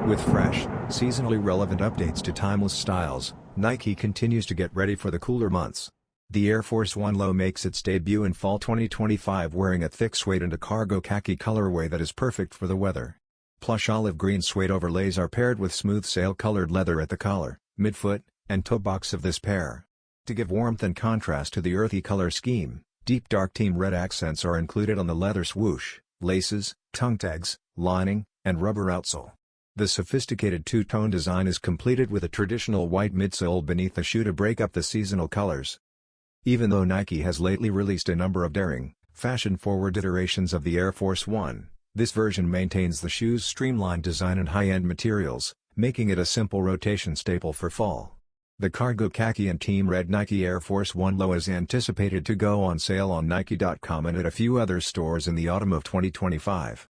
With fresh, seasonally relevant updates to timeless styles, Nike continues to get ready for the cooler months. The Air Force 1 Low makes its debut in fall 2025 wearing a thick suede and a cargo khaki colorway that is perfect for the weather. Plush olive green suede overlays are paired with smooth sail-colored leather at the collar, midfoot, and toe box of this pair. To give warmth and contrast to the earthy color scheme, deep dark team red accents are included on the leather swoosh, laces, tongue tags, lining, and rubber outsole. The sophisticated two-tone design is completed with a traditional white midsole beneath the shoe to break up the seasonal colors. Even though Nike has lately released a number of daring, fashion-forward iterations of the Air Force 1, this version maintains the shoe's streamlined design and high-end materials, making it a simple rotation staple for fall. The cargo khaki and team red Nike Air Force 1 Low is anticipated to go on sale on Nike.com and at a few other stores in the autumn of 2025.